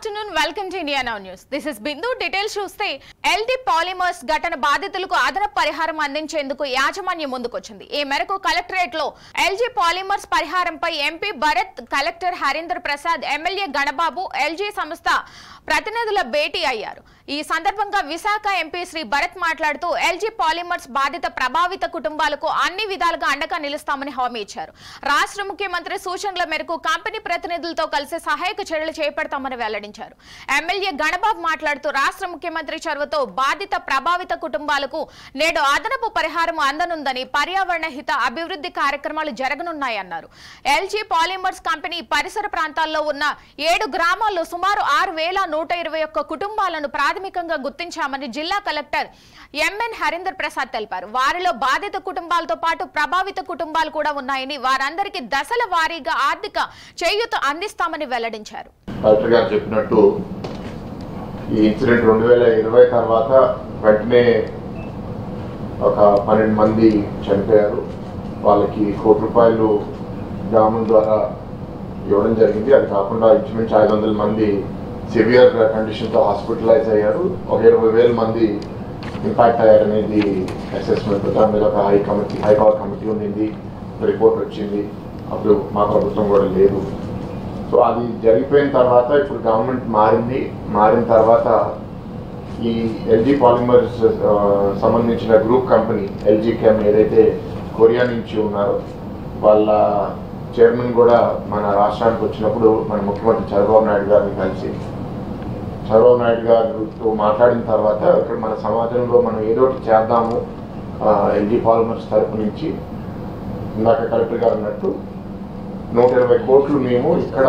afternoon, welcome to India Now News. This is Bindu. Details చూస్తే LG Polymers ఘటన బాధితులకు అదనపు పరిహారం అందించేందుకు యాజమాన్యం ముందుకొచ్చింది. ఈ మేరకు కలెక్టరేట్ లో LG Polymers పరిహారంపై MP Bharat, collector Harinder Prasad, MLA Ganababu, LG సంస్థ ప్రతినిధుల భేటీ అయ్యారు. ఈ సందర్భంగా విశాఖ ఎంపీ శ్రీ భరత్ మాట్లాడుతూ LG Polymers బాధిత ప్రభావిత కుటుంబాలకు అన్ని విధాలుగా అండగా నిలుస్తామని హామీ ఇచ్చారు. రాష్ట్ర ముఖ్యమంత్రి సూచనల మేరకు కంపెనీ ప్రతినిధులతో కలిసి సహాయక చర్యలు చేపడతామని వెల్లడించారు. ఎమ్మెల్యే గణబాబు మాట్లాడుతూ రాష్ట్ర ముఖ్యమంత్రి చొరవతో బాధిత ప్రభావిత కుటుంబాలకు నేడు అదనపు పరిహారం అందనుందని, పర్యావరణ హిత అభివృద్ధి కార్యక్రమాలు జరగనున్నాయన్నారు. LG Polymers కంపెనీ పరిసర ప్రాంతాల్లో ఉన్న 7 గ్రామాల్లో సుమారు 6,121 కుటుంబాలను ప్రాథమికంగా గుర్తించామని జిల్లా కలెక్టర్ ఎంఎన్ హరీందర్ ప్రసాద్ తెలిపారు. వారిలో బాధిత కుటుంబాలతో పాటు ప్రభావిత కుటుంబాలు కూడా ఉన్నాయని, వారందరికీ దశల వారీగా ఆర్థిక చేయూత అందిస్తామని వెల్లడించారు. కలెక్టర్ గారు చెప్పినట్టు ఈ ఇన్సిడెంట్ 2020 తర్వాత వెంటనే ఒక 12 మంది చనిపోయారు. వాళ్ళకి ₹1 కోటి గ్రామం ద్వారా ఇవ్వడం జరిగింది. అది కాకుండా ఇంచుమించు 500 మంది సివియర్ కండిషన్తో హాస్పిటలైజ్ అయ్యారు. ఒక 20,000 మంది ఇంపాక్ట్ అయ్యారనేది అసెస్మెంట్. దాని మీద ఒక హై పవర్ కమిటీ ఉండింది, రిపోర్ట్ వచ్చింది. అప్పుడు మా ప్రభుత్వం కూడా లేదు. సో అది జరిగిపోయిన తర్వాత ఇప్పుడు గవర్నమెంట్ మారిన తర్వాత ఈ LG Polymers సంబంధించిన గ్రూప్ కంపెనీ LG Chem ఏదైతే కొరియా నుంచి ఉన్నారో వాళ్ళ చైర్మన్ కూడా మన రాష్ట్రానికి వచ్చినప్పుడు మన ముఖ్యమంత్రి చంద్రబాబు నాయుడు గారిని కలిసి చంద్రబాబు నాయుడు గారితో మాట్లాడిన తర్వాత ఇక్కడ మన సమాజంలో మనం ఏదో ఒకటి చేద్దాము LG Polymers తరపు నుంచి ఇందాక కలెక్టర్ గారు అన్నట్టు 120 కోట్లు మేము ఇక్కడ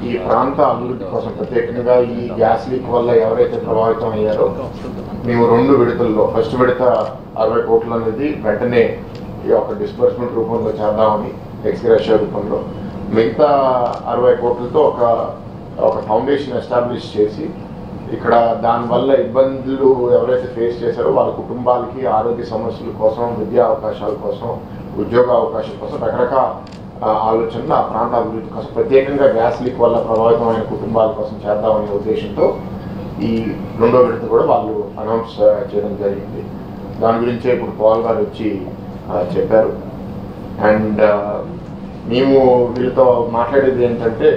ఈ ప్రాంత అభివృద్ధి కోసం, ప్రత్యేకంగా ఈ గ్యాస్ లీక్ వల్ల ఎవరైతే ప్రభావితం అయ్యారో మేము 2 విడతల్లో ఫస్ట్ విడత 60 కోట్లు అనేది వెంటనే ఈ ఒక డిస్బర్స్మెంట్ రూపంలో చేద్దామని, ఎక్స్గ్రేషియా రూపంలో మిగతా 60 కోట్లతో ఒక ఫౌండేషన్ ఎస్టాబ్లిష్ చేసి ఇక్కడ దానివల్ల ఇబ్బందులు ఎవరైతే ఫేస్ చేశారో వాళ్ళ కుటుంబాలకి ఆరోగ్య సమస్యల కోసం, విద్యా అవకాశాల కోసం, ఉద్యోగ అవకాశాల కోసం రకరకాల ఆలోచనలు ఆ ప్రాంత అభివృద్ధి కోసం, ప్రత్యేకంగా గ్యాస్ లీక్ వల్ల ప్రభావితమైన కుటుంబాల కోసం చేద్దామనే ఉద్దేశంతో ఈ 2వ విడత కూడా వాళ్ళు అనౌన్స్ చేయడం జరిగింది. దాని గురించే ఇప్పుడు పాల్ గారు వచ్చి చెప్పారు. అండ్ మేము వీళ్ళతో మాట్లాడేది ఏంటంటే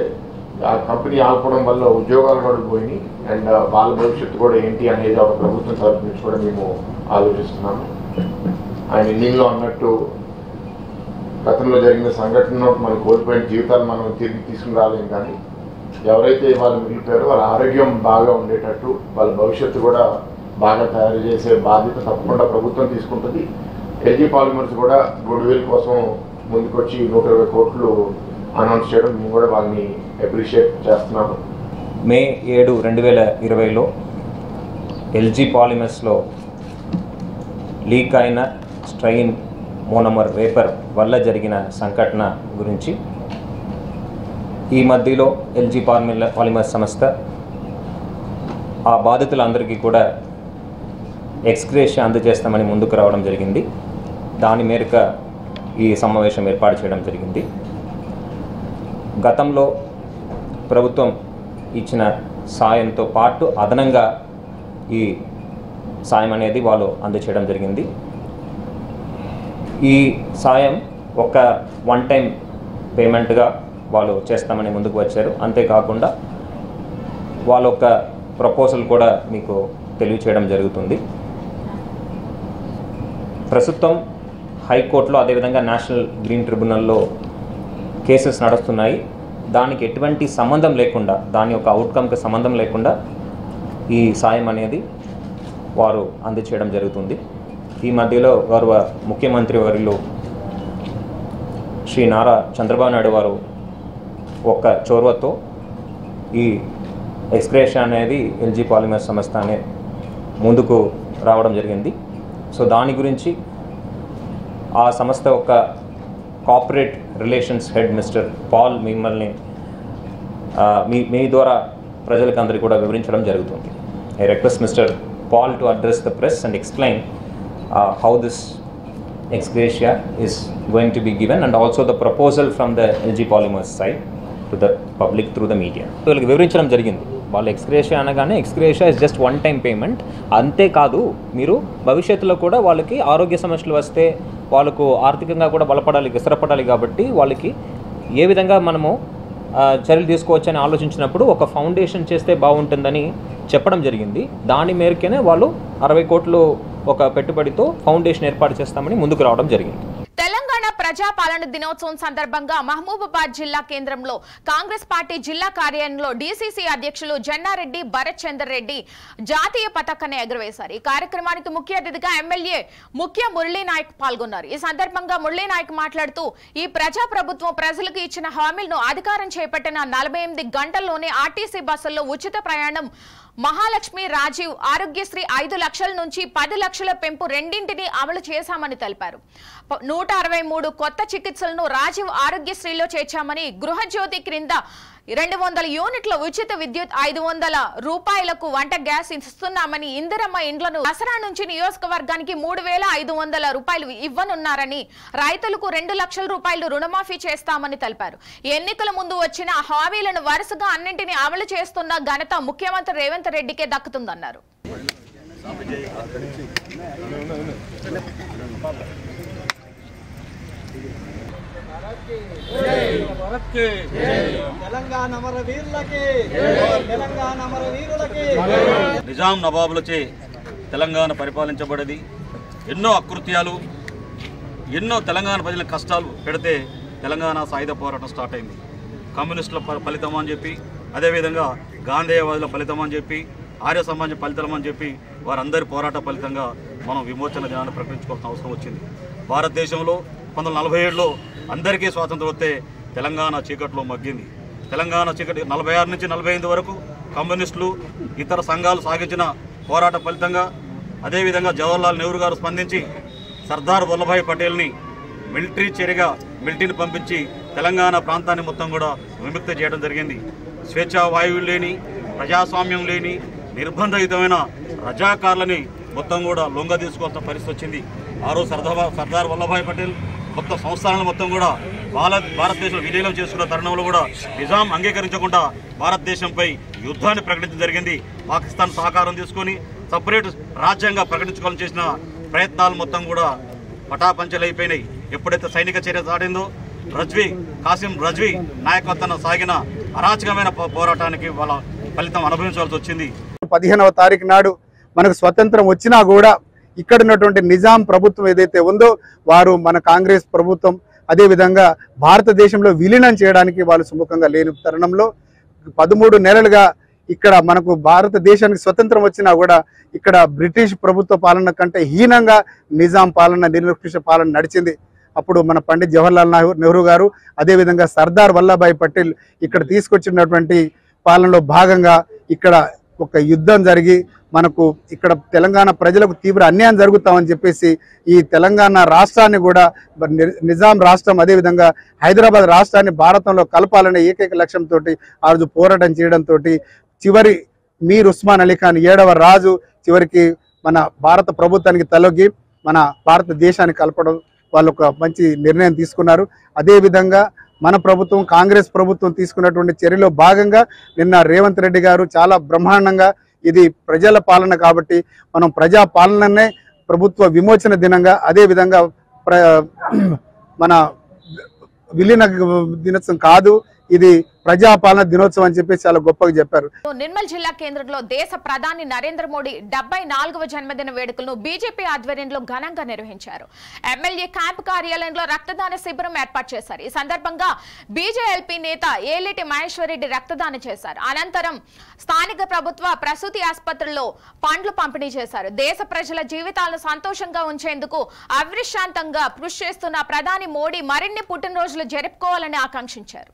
ఆ కంపెనీ ఆల్పడం వల్ల ఉద్యోగాలు కూడా పోయినాయి అండ్ వాళ్ళ భవిష్యత్తు కూడా ఏంటి అనేది ఒక ప్రభుత్వం తరఫు నుంచి కూడా మేము ఆలోచిస్తున్నాము. ఆయన ఎండింగ్లో అన్నట్టు గతంలో జరిగిన సంఘటనలో మనం కోల్పోయిన జీవితాలు మనం తిరిగి తీసుకుని రాలేం, కానీ ఎవరైతే వాళ్ళు మిగిలిపోయారో వాళ్ళ ఆరోగ్యం బాగా ఉండేటట్టు, వాళ్ళ భవిష్యత్తు కూడా బాగా తయారు చేసే బాధ్యత తప్పకుండా ప్రభుత్వం తీసుకుంటుంది. LG Polymers కూడా గుడ్విల్ కోసం ముందుకొచ్చి 120 కోట్లు అనౌన్స్ చేయడం మేము కూడా వాళ్ళని అప్రిషియేట్ చేస్తున్నాము. మే 7, 2020లో LG Polymersలో లీక్ అయిన స్ట్రెయిన్ మోనోమర్ వేపర్ వల్ల జరిగిన సంఘటన గురించి ఈ మధ్యలో LG Polymers సంస్థ ఆ బాధితులందరికీ కూడా ఎక్స్గ్రేషియా అందజేస్తామని ముందుకు రావడం జరిగింది. దాని మేరకు ఈ సమావేశం ఏర్పాటు చేయడం జరిగింది. గతంలో ప్రభుత్వం ఇచ్చిన సాయంతో పాటు అదనంగా ఈ సాయం అనేది వాళ్ళు అందజేయడం జరిగింది. ఈ సాయం ఒక వన్ టైం పేమెంట్గా వాళ్ళు చేస్తామని ముందుకు వచ్చారు. అంతేకాకుండా వాళ్ళ ఒక ప్రపోజల్ కూడా మీకు తెలియచేయడం జరుగుతుంది. ప్రస్తుతం హైకోర్టులో అదేవిధంగా నేషనల్ గ్రీన్ ట్రిబ్యునల్లో కేసెస్ నడుస్తున్నాయి. దానికి ఎటువంటి సంబంధం లేకుండా, దాని యొక్క అవుట్కమ్కి సంబంధం లేకుండా ఈ సాయం అనేది వారు అందజేయడం జరుగుతుంది. ఈ మధ్యలో గౌరవ ముఖ్యమంత్రి వర్యులు శ్రీ నారా చంద్రబాబు నాయుడు వారు ఒక చొరవతో ఈ ఎక్స్గ్రేషియా అనేది LG Polymers సంస్థ అనే ముందుకు రావడం జరిగింది. సో దాని గురించి ఆ సంస్థ ఒక corporate relations head mister Paul మిమ్మల్ని మీ ద్వారా ప్రజలకు అందరికీ కూడా వివరించడం జరుగుతుంది. I request mister Paul to address the press and explain how this ex gratia is going to be given and also the proposal from the LG Polymers side. To the public through the media. వీళ్ళకి వివరించడం జరిగింది. వాళ్ళు ex gratia అనగానే ex gratia is just one time payment, అంతేకాదు మీరు భవిష్యత్తులో కూడా వాళ్ళకి ఆరోగ్య సమస్యలు వస్తే వాళ్ళకు ఆర్థికంగా కూడా బలపడాలి, స్థిరపడాలి. కాబట్టి వాళ్ళకి ఏ విధంగా మనము చర్యలు తీసుకోవచ్చని ఆలోచించినప్పుడు ఒక ఫౌండేషన్ చేస్తే బాగుంటుందని చెప్పడం జరిగింది. దాని మేరకేనే వాళ్ళు 60 కోట్లు ఒక పెట్టుబడితో ఫౌండేషన్ ఏర్పాటు చేస్తామని ముందుకు రావడం జరిగింది. తెలంగాణ ప్రజాపాలన దినోత్సవం సందర్భంగా మహబూబాబాద్ జిల్లా కేంద్రంలో కాంగ్రెస్ పార్టీ జిల్లా కార్యాలయంలో డీసీసీ అధ్యక్షులు జన్నారెడ్డి భరత్ చందర్ రెడ్డి జాతీయ పతాకాన్ని ఎగురవేశారు. ఈ కార్యక్రమానికి ముఖ్య అతిథిగా ఎమ్మెల్యే ముఖ్య మురళీ నాయక్ పాల్గొన్నారు. ఈ సందర్భంగా మురళీ నాయక్ మాట్లాడుతూ ఈ ప్రజా ప్రభుత్వం ప్రజలకు ఇచ్చిన హామీలను అధికారం చేపట్టిన 48 గంటల్లోనే ఆర్టీసీ బస్సుల్లో ఉచిత ప్రయాణం, మహాలక్ష్మి, రాజీవ్, ఆరోగ్యశ్రీ 5 లక్షల నుంచి 10 లక్షల పెంపు రెండింటిని అమలు చేశామని తెలిపారు. 163 కొత్త చికిత్సలను రాజీవ్ ఆరోగ్యశ్రీలో చేర్చామని, గృహజ్యోతి క్రింద 200 యూనిట్ల ఉచిత విద్యుత్, 500 రూపాయలకు వంట గ్యాస్ ఇస్తున్నామని, ఇందిరమ్మ ఇండ్లను దసరా నుంచి నియోజకవర్గానికి 3,500 రూపాయలు ఇవ్వనున్నారని, రైతులకు 2 లక్షల రూపాయలు రుణమాఫీ చేస్తామని తెలిపారు. ఎన్నికల ముందు వచ్చిన హామీలను వరుసగా అన్నింటినీ అమలు చేస్తున్న ఘనత ముఖ్యమంత్రి రేవంత్ రెడ్డికే దక్కుతుందన్నారు. నిజాం నవాబులచే తెలంగాణ పరిపాలించబడేది. ఎన్నో అకృత్యాలు, ఎన్నో తెలంగాణ ప్రజల కష్టాలు పెడితే తెలంగాణ సాయుధ పోరాటం స్టార్ట్ అయింది. కమ్యూనిస్టుల ఫలితం అని చెప్పి, అదేవిధంగా గాంధేయవాదుల ఫలితం అని చెప్పి, ఆర్య సమాజం ఫలితం అని చెప్పి వారందరి పోరాట ఫలితంగా మనం విమోచన దినాన్ని ప్రకటించుకోవాల్సిన అవసరం వచ్చింది. భారతదేశంలో 1947లో అందరికీ స్వాతంత్రం వస్తే తెలంగాణ చీకట్లో మగ్గింది. తెలంగాణ చీకటి 46 నుంచి 48 వరకు కమ్యూనిస్టులు, ఇతర సంఘాలు సాగించిన పోరాట ఫలితంగా, అదేవిధంగా జవహర్లాల్ నెహ్రూ గారు స్పందించి సర్దార్ వల్లభాయ్ పటేల్ని మిలిటరీ చర్యగా మిలిటరీని పంపించి తెలంగాణ ప్రాంతాన్ని మొత్తం కూడా విముక్తి చేయడం జరిగింది. స్వేచ్ఛా వాయువులు లేని, ప్రజాస్వామ్యం లేని, నిర్బంధయుతమైన రజాకారులని మొత్తం కూడా లొంగ తీసుకోవాల్సిన పరిస్థితి వచ్చింది. ఆ రోజు సర్దార్ వల్లభాయ్ పటేల్ మొత్తం సంస్థానాలను మొత్తం కూడా భారతదేశంలో విలీనం చేసుకున్న తరుణంలో కూడా నిజాం అంగీకరించకుండా భారతదేశంపై యుద్ధాన్ని ప్రకటించడం జరిగింది. పాకిస్తాన్ సహకారం తీసుకొని సపరేట్ రాజ్యంగా ప్రకటించుకోవాలని చేసిన ప్రయత్నాలు మొత్తం కూడా పటాపంచలైపోయినాయి. ఎప్పుడైతే సైనిక చర్య సాడిందో కాసిం రజ్వీ నాయకత్వం సాగిన అరాచకమైన పోరాటానికి వాళ్ళ ఫలితం అనుభవించాల్సి వచ్చింది. 15వ తారీఖు నాడు మనకు స్వతంత్రం వచ్చినా కూడా ఇక్కడ ఉన్నటువంటి నిజాం ప్రభుత్వం ఏదైతే ఉందో వారు మన కాంగ్రెస్ ప్రభుత్వం అదేవిధంగా భారతదేశంలో విలీనం చేయడానికి వాళ్ళు సుముఖంగా లేని తరుణంలో 13 నెలలుగా ఇక్కడ మనకు భారతదేశానికి స్వతంత్రం వచ్చినా కూడా ఇక్కడ బ్రిటిష్ ప్రభుత్వ పాలన కంటే హీనంగా నిజాం పాలన, నిరంకుశ పాలన నడిచింది. అప్పుడు మన పండిత్ జవహర్లాల్ నెహ్రూ గారు అదేవిధంగా సర్దార్ వల్లభాయ్ పటేల్ ఇక్కడ తీసుకొచ్చినటువంటి పాలనలో భాగంగా ఇక్కడ ఒక యుద్ధం జరిగి మనకు ఇక్కడ తెలంగాణ ప్రజలకు తీవ్ర అన్యాయం జరుగుతామని చెప్పేసి ఈ తెలంగాణ రాష్ట్రాన్ని కూడా నిజాం రాష్ట్రం అదేవిధంగా హైదరాబాద్ రాష్ట్రాన్ని భారతంలో కలపాలనే ఏకైక లక్ష్యంతో ఆ రోజు పోరాటం చేయడంతో చివరి మీర్ ఉస్మాన్ అలీ ఖాన్ 7వ రాజు చివరికి మన భారత ప్రభుత్వానికి తలొగ్గి మన భారతదేశాన్ని కలపడం వాళ్ళు ఒక మంచి నిర్ణయం తీసుకున్నారు. అదేవిధంగా మన ప్రభుత్వం కాంగ్రెస్ ప్రభుత్వం తీసుకున్నటువంటి చర్యలో భాగంగా నిన్న రేవంత్ రెడ్డి గారు చాలా బ్రహ్మాండంగా ఇది ప్రజల పాలన కాబట్టి మనం ప్రజా పాలననే ప్రభుత్వ విమోచన దినంగా అదేవిధంగా మన విలీన దినోత్సవం కాదు, ఇది ప్రజాపాలన దినోత్సవం అని చెప్పి చాలా గొప్పగా చెప్పారు. నిర్మల్ జిల్లా కేంద్రంలో దేశ ప్రధాని నరేంద్ర మోడీ 74వ జన్మదిన వేడుకలను బీజేపీ ఆధ్వర్యంలో ఘనంగా నిర్వహించారు. ఎమ్మెల్యే క్యాంప్ కార్యాలయంలో రక్తదాన శిబిరం ఏర్పాటు చేశారు. ఈ సందర్భంగా బీజేఎల్పీ నేత ఏలేటి మహేశ్వరరెడ్డి రక్తదానం చేశారు. అనంతరం స్థానిక ప్రభుత్వ ప్రసూతి ఆసుపత్రిలో పండ్లు పంపిణీ చేశారు. దేశ ప్రజల జీవితాలను సంతోషంగా ఉంచేందుకు అవిశ్రాంతంగా కృషి చేస్తున్న ప్రధాని మోడీ మరిన్ని పుట్టినరోజులు జరుపుకోవాలని ఆకాంక్షించారు.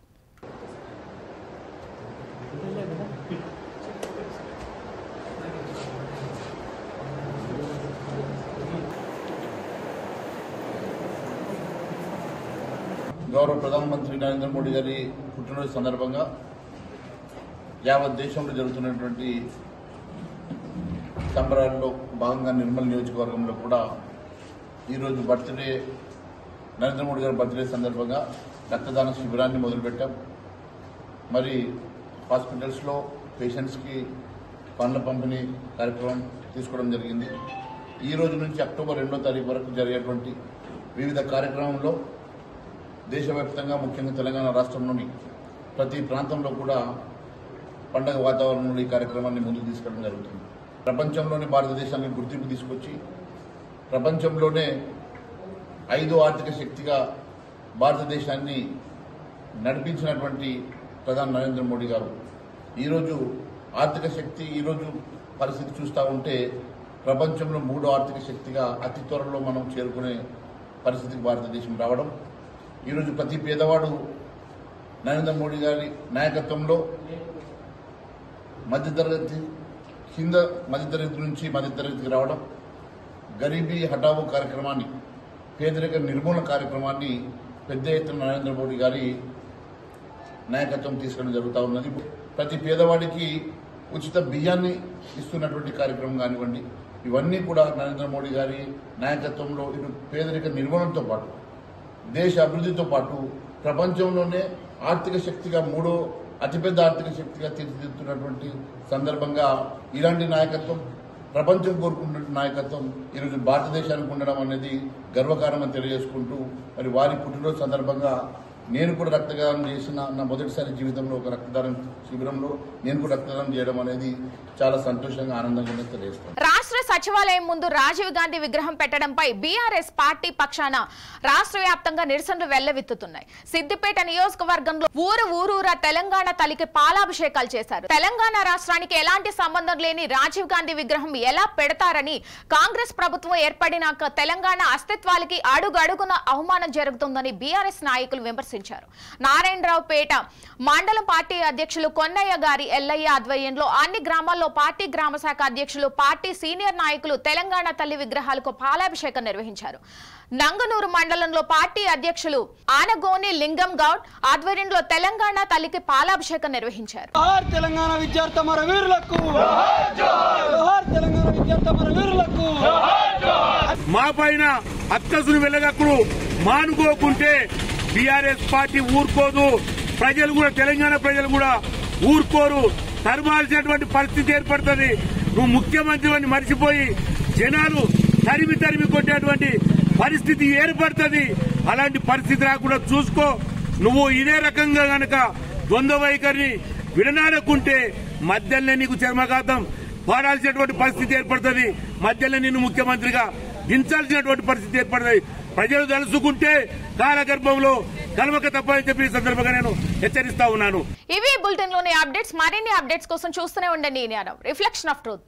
గౌరవ ప్రధానమంత్రి నరేంద్ర మోడీ గారి పుట్టినరోజు సందర్భంగా యావత్ దేశంలో జరుగుతున్నటువంటి సంబరాల్లో భాగంగా నిర్మల్ నియోజకవర్గంలో కూడా ఈరోజు బర్త్డే నరేంద్ర మోడీ గారి బర్త్డే సందర్భంగా రక్తదాన శిబిరాన్ని మొదలుపెట్టాం. మరి హాస్పిటల్స్లో పేషెంట్స్కి పండ్ల పంపిణీ కార్యక్రమం తీసుకోవడం జరిగింది. ఈ రోజు నుంచి అక్టోబర్ 2వ తారీఖు వరకు జరిగేటువంటి వివిధ కార్యక్రమంలో దేశవ్యాప్తంగా ముఖ్యంగా తెలంగాణ రాష్ట్రంలోని ప్రతి ప్రాంతంలో కూడా పండగ వాతావరణంలో ఈ కార్యక్రమాన్ని ముందుకు తీసుకెళ్లడం జరుగుతుంది. ప్రపంచంలోనే భారతదేశానికి గుర్తింపు తీసుకొచ్చి ప్రపంచంలోనే 5వ ఆర్థిక శక్తిగా భారతదేశాన్ని నడిపించినటువంటి ప్రధాని నరేంద్ర మోడీ గారు ఈరోజు ఆర్థిక శక్తి ఈరోజు పరిస్థితి చూస్తూ ఉంటే ప్రపంచంలో 3వ ఆర్థిక శక్తిగా అతి త్వరలో మనం చేరుకునే పరిస్థితికి భారతదేశం రావడం, ఈరోజు ప్రతి పేదవాడు నరేంద్ర మోడీ గారి నాయకత్వంలో మధ్యతరగతి కింద మధ్యతరగతి నుంచి మధ్యతరగతికి రావడం, గరీబీ హఠావో కార్యక్రమాన్ని పేదరిక నిర్మూలన కార్యక్రమాన్ని పెద్ద ఎత్తున నరేంద్ర మోడీ గారి నాయకత్వం తీసుకెళ్లడం జరుగుతూ ఉన్నది. ప్రతి పేదవాడికి ఉచిత బియ్యాన్ని ఇస్తున్నటువంటి కార్యక్రమం కానివ్వండి, ఇవన్నీ కూడా నరేంద్ర మోడీ గారి నాయకత్వంలో ఇటు పేదరిక నిర్మూలనతో పాటు దేశ అభివృద్ధితో పాటు ప్రపంచంలోనే ఆర్థిక శక్తిగా 3వ అతిపెద్ద ఆర్థిక శక్తిగా తీర్చిదిద్దుతున్నటువంటి సందర్భంగా ఇలాంటి నాయకత్వం ప్రపంచం కోరుకున్న నాయకత్వం ఈరోజు భారతదేశానికి ఉండడం అనేది గర్వకారణమని తెలియజేసుకుంటూ మరి వారి పుట్టినరోజు సందర్భంగా నేను కూడా రక్తదానం చేసిన నా మొదటిసారి జీవితంలో ఒక రక్తదానం శిబిరంలో నేను కూడా రక్తదానం చేయడం అనేది చాలా సంతోషంగా ఆనందంగా తెలియజేస్తాను. రాష్ట్ర సచివాలయం ముందు రాజీవ్ గాంధీ విగ్రహం పెట్టడంపై బీఆర్ఎస్ పార్టీ పక్షాన రాష్ట్ర వ్యాప్తంగా నిరసనలు వెల్లవెత్తుతున్నాయి. సిద్దిపేట నియోజకవర్గంలో ఊరూరా తెలంగాణ తల్లికి పాలాభిషేకాలు చేశారు. తెలంగాణ రాష్ట్రానికి ఎలాంటి సంబంధం లేని రాజీవ్ గాంధీ విగ్రహం ఎలా పెడతారని కాంగ్రెస్ ప్రభుత్వం ఏర్పడినాక తెలంగాణ అస్తిత్వానికి అడుగడుగున అవమానం జరుగుతుందని బీఆర్ఎస్ నాయకులు విమర్శించారు. నారాయణరావుపేట మండలం పార్టీ అధ్యక్షులు కొన్నయ్య గారి ఎల్లయ్య ఆధ్వర్యంలో అన్ని గ్రామాల్లో పార్టీ గ్రామ శాఖ అధ్యక్షులు పార్టీ సీనియర్ నాయకులు తెలంగాణ తల్లి విగ్రహాలకు పాలాభిషేకం నిర్వహించారు. నంగనూరు మండలంలో పార్టీ అధ్యక్షులు ఆనగోని లింగం గౌడ్ ఆధ్వర్యంలో తెలంగాణ తల్లికి పాలాభిషేకం నిర్వహించారు. తెలంగాణ విద్యార్థి అమరవీరులకు తెలంగాణ విద్యార్థి అమరవీరులకు మా పైన అక్కసును వెళ్ళగప్పుడు మానుకోకుంటే టీఆర్ఎస్ పార్టీ ఊరుకోదు. ప్రజలు కూడా తెలంగాణ ప్రజలు కూడా ఊరుకోరు. తరమాల్సినటువంటి పరిస్థితి ఏర్పడుతుంది. నువ్వు ముఖ్యమంత్రి అని మర్చిపోయి జనాలు తరిమి కొట్టేటువంటి పరిస్థితి ఏర్పడుతుంది. అలాంటి పరిస్థితి రాకుండా చూసుకో. నువ్వు ఇదే రకంగా గనక ద్వంద్వ వైఖరిని విడనాడకుంటే మధ్యలో నీకు చర్మఘాతం పాడాల్సినటువంటి పరిస్థితి ఏర్పడుతుంది. మధ్యలో నిన్ను ముఖ్యమంత్రిగా దించాల్సినటువంటి పరిస్థితి ఏర్పడుతుంది. ప్రజలు తలుసుకుంటే కాలగర్భంలో కలవక తప్పని చెప్పి సందర్భంగా నేను హెచ్చరిస్తా ఉన్నాను. ఇవి బులెటిన్ లోని అప్డేట్స్. మరిన్ని అప్డేట్స్ కోసం చూస్తూనే ఉండండి రిఫ్లెక్షన్ ఆఫ్ ట్రూత్.